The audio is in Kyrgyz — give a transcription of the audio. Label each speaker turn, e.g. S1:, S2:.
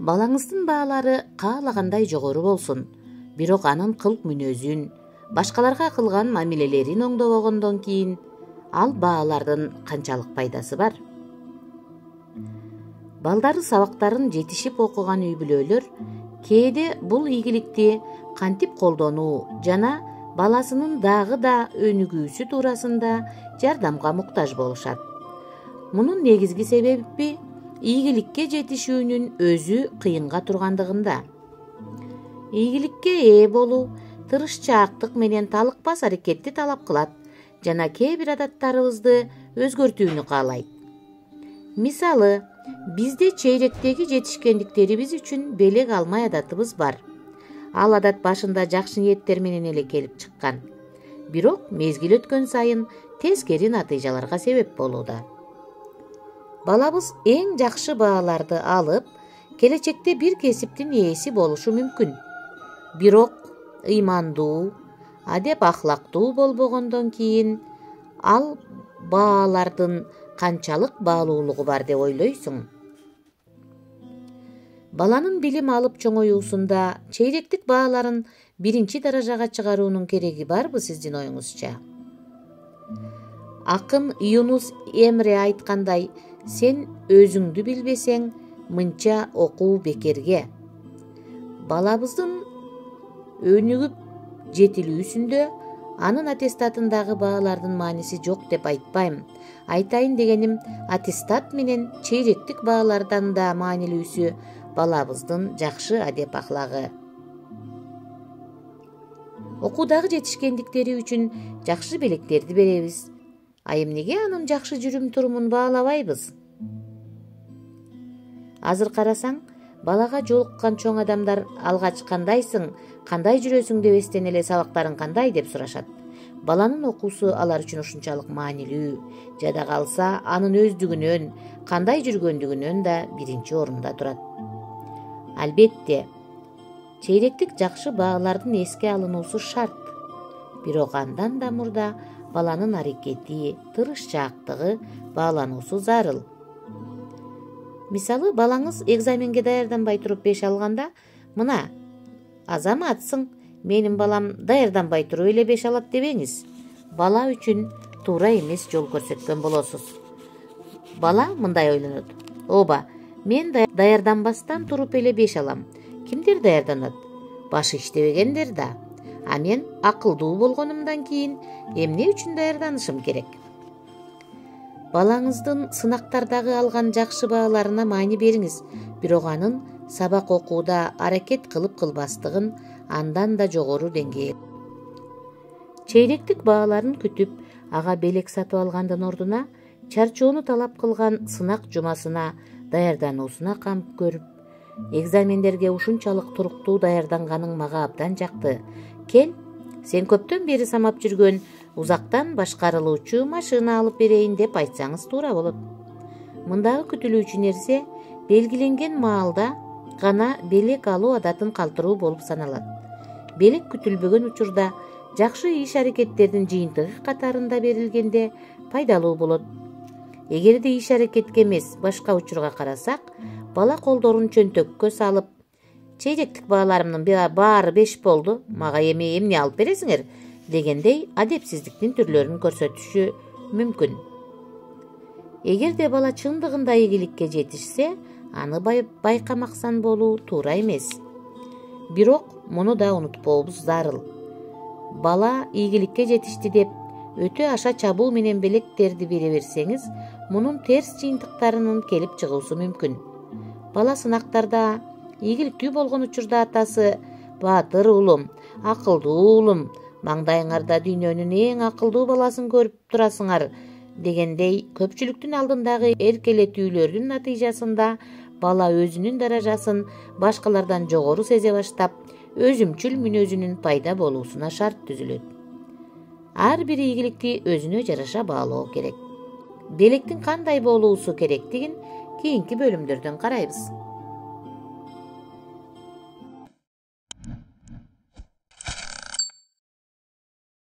S1: Балаңыздын баалары каалагандай жогору болсун, бирок анын кылк мүнөзүн, башкаларга кылган мамилелерин оңдобогондон кийин ал баалардын канчалык пайдасы бар? Балдары сабактарын жетишип окуган үй-бүлөлөр кээде бул ийгиликти кантип колдонуу жана баласынын дагы да өнүгүүсү туурасында жардамга муктаж болушат. Мунун негизги себеби ийгиликке жетишүүнүн өзү кыйынга тургандыгында. Ийгиликке ээ болуу тырышчаактык менен талыкпас аракетти талап кылат жана кээ бир адаттарыбызды өзгөртүүнү каалайт. Мисалы, бизде чейректеги жетишкендиктерибиз үчүн белек алмай адатыбыз бар. Ал адат башында жакшы ниеттер менен эле келип чыккан. Бирок мезгил өткөн сайын тескери натыйжаларга себеп болууда. Балабыз эң жакшы бааларды алып, келечекте бир кесиптин ээси болушу мүмкүн. Бирок ыймандуу, адеп ахлактуу болбогондон кийин ал баалардын канчалык баалуулугу бар деп ойлойсуң? Баланын билим алып чоңоюусунда чейректик бааларын биринчи даражага чыгаруунун кереги барбы сиздин оюңузча? Акын Юнус Эмре айткандай, сен өзүңдү билбесең, мынча окуу бекерге. Балабыздын өнүгүп жетилүүсүндө анын аттестатындагы баалардын мааниси жок деп айтпайм. Айтайын дегеним, аттестат менен чейректик баалардан да маанилүүсү балабыздын жакшы адеп ахлагы. Окуудагы жетишкендиктери үчүн жакшы белектерди беребиз. А эмнеге анын жакшы жүрүм-турумун баалабайбыз? Азыр карасаң, балага жолуккан чоң адамдар алгач кандайсың, кандай жүрөсүң дебестен эле сабактарың кандай деп сурашат. Баланын окуусу алар үчүн ушунчалык маанилүү, жада калса анын өздүгүнөн, кандай жүргөндүгүнөн да биринчи орунда турат. Албетте, чейректик жакшы баалардын эске алынуусу шарт. Бирок андан да мурда баланын аракети, тырышчаактыгы баалануусу зарыл. Мисалы, балаңыз экзаменге даярданбай туруп 5 алганда, мына, азаматсың, менин балам даярданбай туруп эле 5 алат дебеңиз. Бала үчүн туура эмес жол көрсөткөн болосуз. Бала мындай ойлонот: оба, мен даярданбастан туруп эле 5 алам. Кимдер даярданат? Башы иштебегендер да. А мен акылдуу болгонумдан кийин эмне үчүн даярданышым керек? Балаңыздын сынактардагы алган жакшы бааларына маани бериңиз, бирок анын сабак окууда аракет кылып кылбастыгын андан да жогору деңгээл. Чейректик бааларын күтүп, ага белек сатып алгандын ордуна чарчоону талап кылган сынак жумасына даярдануусуна камп көрүп, экзамендерге ушунчалык туруктуу даярданганың мага абдан жакты. Кел, сен көптөн бери самап жүргөн узактан башкарылуучу машина алып берейин деп айтсаңыз туура болот. Мындагы күтүлүүчү нерсе белгиленген маалда гана белек алуу адатын калтыруу болуп саналат. Белек күтүлбөгөн учурда жакшы иш-аракеттердин жыйынтыгы катарында берилгенде пайдалуу болот. Эгерде иш-аракетке эмес, башка учурга карасак, бала колдорун чөнтөккө салып, чейректик бааларымдын баары 5 болду, мага эми эмне алып бересиңер дегендей адепсиздиктин түрлөрүн көрсөтүшү мүмкүн. Эгерде бала чындыгында ийгиликке жетишсе, аны байкамаксан болуу туура эмес. Бирок муну да унутпообуз зарыл. Бала ийгиликке жетишти деп өтө аша чабуу менен белектерди бере берсеңиз, мунун терс жыйынтыктарынын келип чыгуусу мүмкүн. Бала сынактарда ийгиликтүү болгон учурда атасы: баатыр уулум, акылдуу уулум, маңдайыңарда дүйнөнүн эң акылдуу баласын көрүп турасыңар дегендей көпчүлүктүн алдындагы эркелетүүлөрдүн натыйжасында бала өзүнүн даражасын башкалардан жогору сезе баштап, өзүмчүл мүнөзүнүн пайда болуусуна шарт түзүлөт. Ар бир ийгиликти өзүнө жараша баалоо керек. Белектин кандай болуусу керектигин кийинки бөлүмдөрдөн карайбыз.